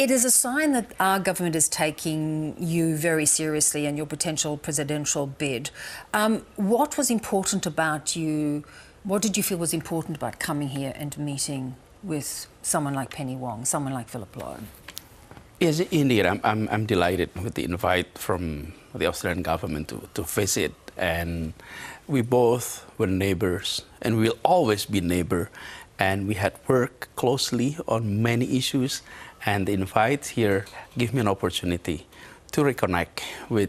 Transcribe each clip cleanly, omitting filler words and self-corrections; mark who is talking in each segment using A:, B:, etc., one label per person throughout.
A: It is a sign that our government is taking you very seriously and your potential presidential bid. What was important about you? What did you feel was important about coming here and meeting with someone like Penny Wong, someone like Philip Lowe?
B: Yes, indeed. I'm delighted with the invite from the Australian government to visit. And we both were neighbors, and we'll always be neighbors. And we had worked closely on many issues. And the invite here gave me an opportunity to reconnect with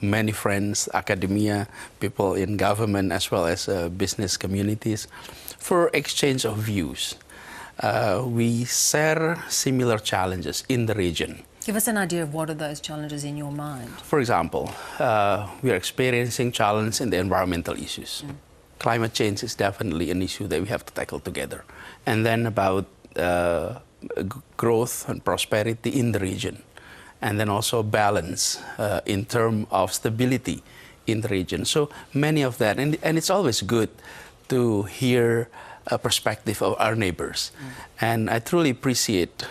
B: many friends, academia, people in government, as well as business communities, for exchange of views. We share similar challenges in the region.
A: Give us an idea of what are those challenges in your mind?
B: For example, we are experiencing challenges in the environmental issues. Climate change is definitely an issue that we have to tackle together. And then about growth and prosperity in the region. And then also balance in terms of stability in the region. So many of that, and it's always good to hear a perspective of our neighbors. And I truly appreciate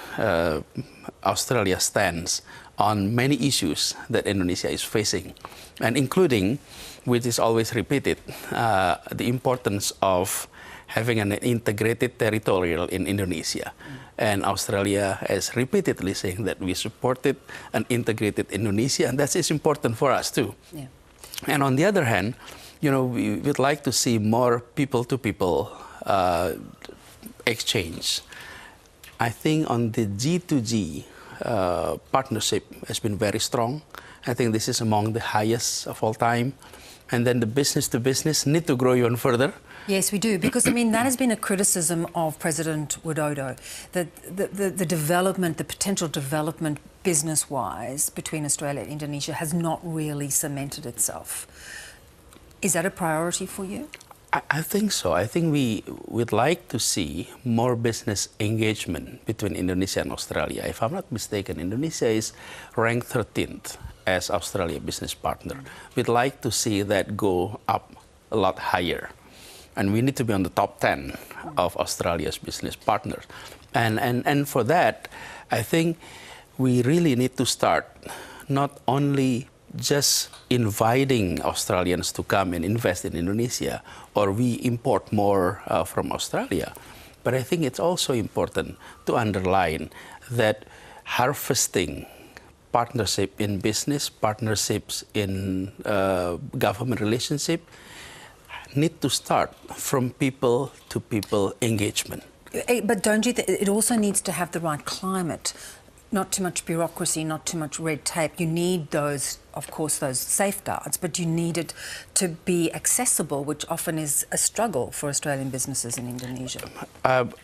B: Australia's stance on many issues that Indonesia is facing, and including, which is always repeated, the importance of having an integrated territorial in Indonesia. And Australia has repeatedly saying that we supported an integrated Indonesia, and that is important for us too.
A: Yeah.
B: And on the other hand, you know, we would like to see more people-to-people exchange. I think on the G2G partnership has been very strong. I think this is among the highest of all time. And then the business-to-business need to grow even further.
A: Yes, we do, because I mean that has been a criticism of President Widodo, that the development, the potential development business-wise between Australia and Indonesia has not really cemented itself. Is that a priority for you?
B: I think so. I think we would like to see more business engagement between Indonesia and Australia. If I'm not mistaken, Indonesia is ranked 13th as Australia business partner. We'd like to see that go up a lot higher. And we need to be on the top 10 of Australia's business partners. And for that, I think we really need to start not only just inviting Australians to come and invest in Indonesia, or we import more from Australia. But I think it's also important to underline that harvesting partnership in business, partnerships in government relationship, need to start from people-to-people engagement.
A: But don't you think it also needs to have the right climate? Not too much bureaucracy, not too much red tape. You need those, of course, those safeguards, but you need it to be accessible, which often is a struggle for Australian businesses in Indonesia.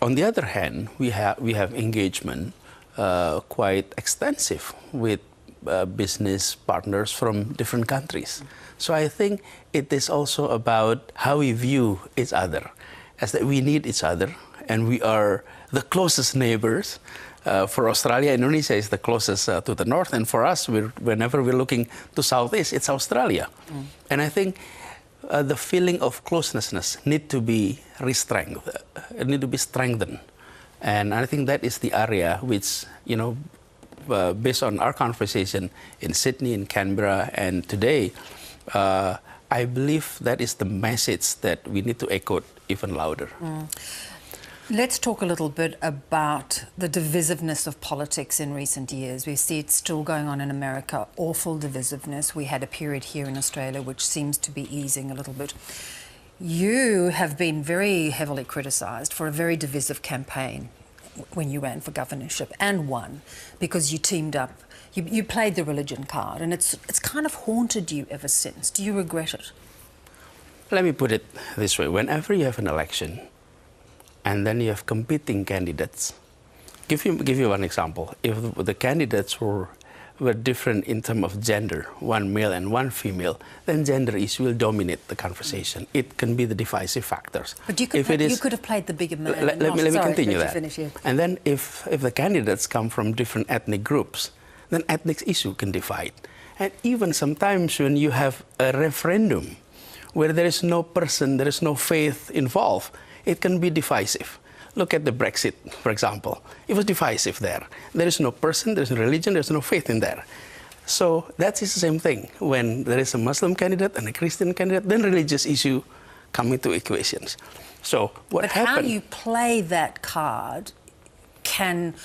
B: On the other hand, we have engagement quite extensive with business partners from different countries. So I think it is also about how we view each other, as that we need each other, and we are the closest neighbors. For Australia, Indonesia is the closest to the north, and for us, whenever we're looking to southeast, it's Australia. And I think the feeling of closeness need to be strengthened. And I think that is the area which, you know, based on our conversation in Sydney, in Canberra, and today, I believe that is the message that we need to echo even louder.
A: Let's talk a little bit about the divisiveness of politics in recent years. We see it still going on in America, awful divisiveness. We had a period here in Australia which seems to be easing a little bit. You have been very heavily criticised for a very divisive campaign when you ran for governorship, and won, because you teamed up. You played the religion card, and it's kind of haunted you ever since. Do you regret it?
B: Let me put it this way. Whenever you have an election, and then you have competing candidates. Give you one example. If the candidates were different in terms of gender, one male and one female, then gender issue will dominate the conversation. It can be the divisive factors.
A: But you could, you could have played the bigger man.
B: Let me continue that. And then if the candidates come from different ethnic groups, then ethnic issue can divide. And even sometimes when you have a referendum where there is no person, there is no faith involved, it can be divisive. Look at the Brexit, for example. It was divisive there. There is no person, there's no religion, there's no faith in there. So that is the same thing. When there is a Muslim candidate and a Christian candidate, then religious issue come into equations. So what happened?
A: But how you play that card can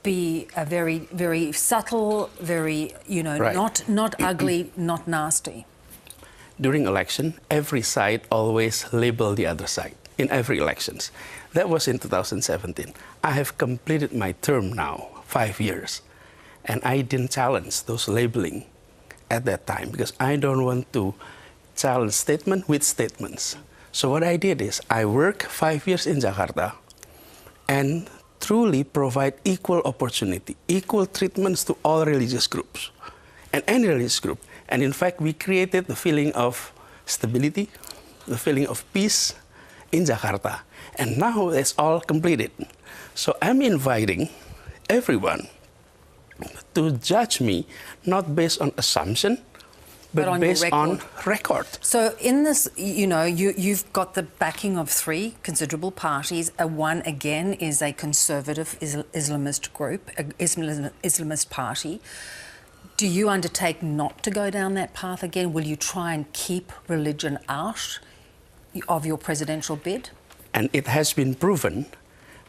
A: be a very, very subtle, very,
B: Right.
A: not ugly, not nasty.
B: During election, every side always label the other side in every elections. That was in 2017. I have completed my term now, 5 years. And I didn't challenge those labeling at that time because I don't want to challenge statement with statements. So what I did is I worked 5 years in Jakarta and truly provide equal opportunity, equal treatments to all religious groups and any religious group. And in fact, we created the feeling of stability, the feeling of peace in Jakarta. And now it's all completed. So I'm inviting everyone to judge me not based on assumption, but
A: on
B: based
A: your
B: on record.
A: So in this, you've got the backing of 3 considerable parties. One, again, is a conservative Islamist group, an Islamist party. Do you undertake not to go down that path again? Will you try and keep religion out of your presidential bid?
B: And it has been proven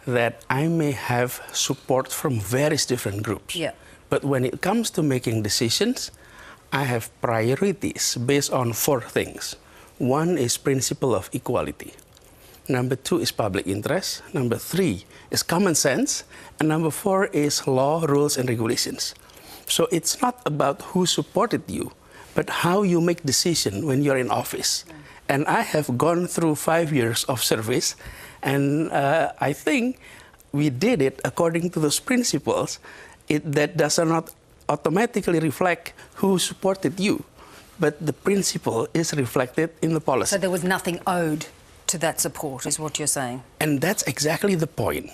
B: that I may have support from various different groups.
A: Yeah.
B: But when it comes to making decisions, I have priorities based on 4 things. 1 is principle of equality. Number 2 is public interest. Number 3 is common sense. And number 4 is law, rules, and regulations. So it's not about who supported you, but how you make decision when you're in office. Yeah. And I have gone through 5 years of service, and I think we did it according to those principles. That does not automatically reflect who supported you, but the principle is reflected in the policy.
A: So there was nothing owed to that support, is what you're saying?
B: And that's exactly the point.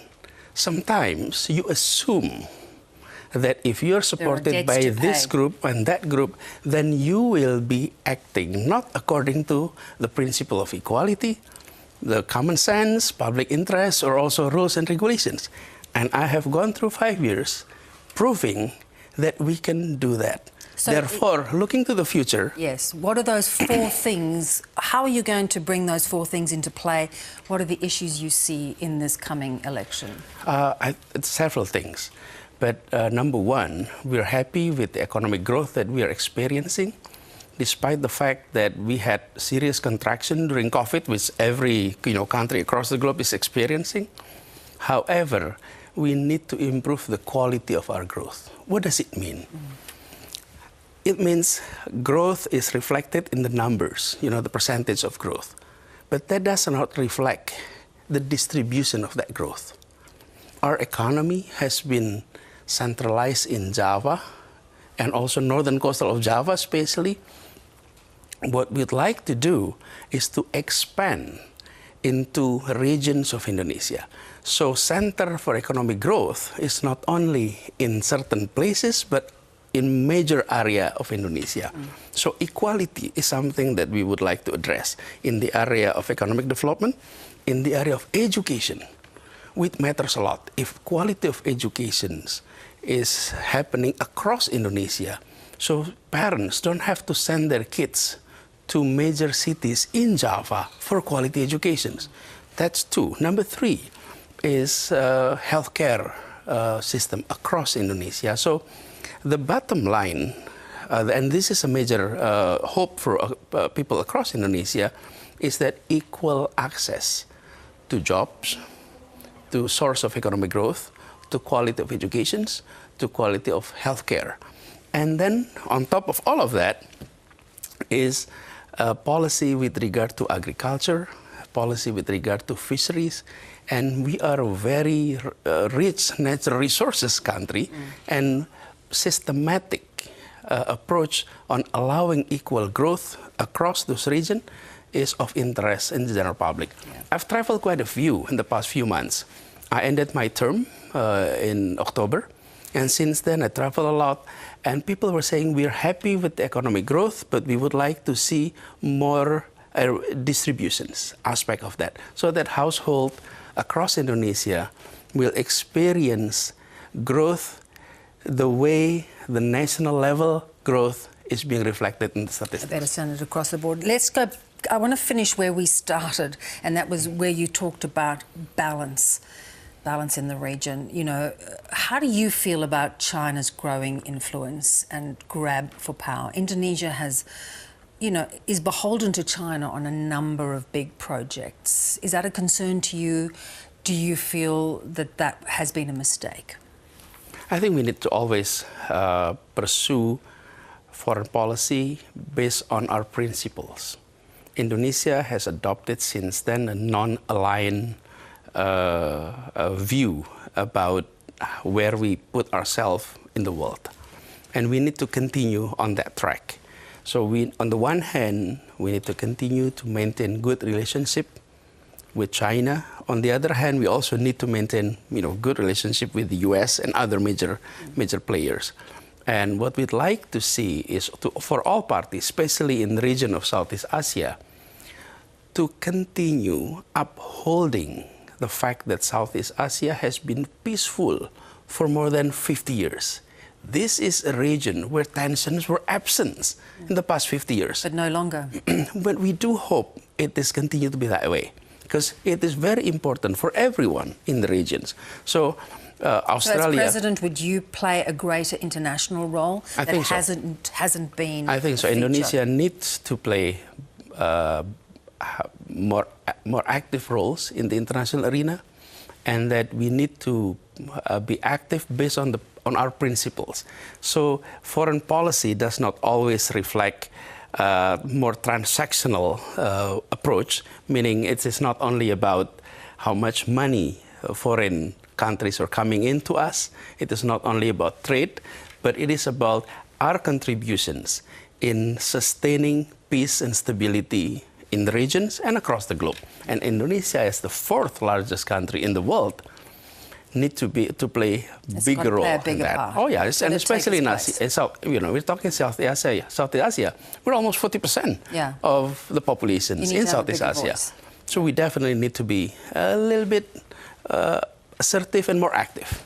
B: Sometimes you assume that if you're supported by this group and that group, then you will be acting not according to the principle of equality, the common sense, public interest, or also rules and regulations. And I have gone through 5 years proving that we can do that. So therefore, looking to the future...
A: Yes. What are those 4 things? How are you going to bring those 4 things into play? What are the issues you see in this coming election?
B: Several things. But number 1, we're happy with the economic growth that we are experiencing, despite the fact that we had serious contraction during COVID, which every country across the globe is experiencing. However, we need to improve the quality of our growth. What does it mean? It means growth is reflected in the numbers, the percentage of growth. But that does not reflect the distribution of that growth. Our economy has been centralized in Java and also northern coastal of Java especially. What we'd like to do is to expand into regions of Indonesia. So center for economic growth is not only in certain places, but in major area of Indonesia. So equality is something that we would like to address in the area of economic development, in the area of education, which matters a lot. If quality of education is happening across Indonesia, so parents don't have to send their kids to major cities in Java for quality education. That's 2. Number 3 is healthcare system across Indonesia. So the bottom line, and this is a major hope for people across Indonesia, is that equal access to jobs, to source of economic growth, to quality of education, to quality of healthcare. And then on top of all of that is a policy with regard to agriculture, policy with regard to fisheries, and we are a very rich natural resources country, and systematic approach on allowing equal growth across this region is of interest in the general public. Yeah. I've traveled quite a few in the past few months. I ended my term in October, and since then I travel a lot, and people were saying we're happy with the economic growth, but we would like to see more distributions aspect of that, so that household across Indonesia will experience growth the way the national level growth is being reflected in the statistics.
A: Better standard across the board. Let's go. I want to finish where we started, and that was where you talked about balance in the region. You know, how do you feel about China's growing influence and grab for power? Indonesia has, you know, is beholden to China on a number of big projects. Is that a concern to you? Do you feel that that has been a mistake?
B: I think we need to always pursue foreign policy based on our principles. Indonesia has adopted since then a non-aligned view about where we put ourselves in the world. And we need to continue on that track. So on the one hand, we need to continue to maintain good relationship with China. On the other hand, we also need to maintain, you know, good relationship with the US and other major players. And what we'd like to see is for all parties, especially in the region of Southeast Asia, to continue upholding the fact that Southeast Asia has been peaceful for more than 50 years. This is a region where tensions were absent in the past 50 years.
A: But no longer.
B: But we do hope it is continue to be that way, because it is very important for everyone in the regions. So Australia.
A: So as president, would you play a greater international role
B: I think so.
A: hasn't been?
B: I think so. Indonesia needs to play more active roles in the international arena, and that we need to be active based on our principles. So foreign policy does not always reflect more transactional approach, meaning it is not only about how much money foreign countries are coming into us. It is not only about trade, but it is about our contributions in sustaining peace and stability in the regions and across the globe. And Indonesia, as the fourth largest country in the world, need to play bigger role in that.
A: Part.
B: Oh yeah, and especially in Asia. South, you know, we're talking South Asia. We're almost 40% of the populations in Southeast Asia. So we definitely need to be a little bit assertive and more active.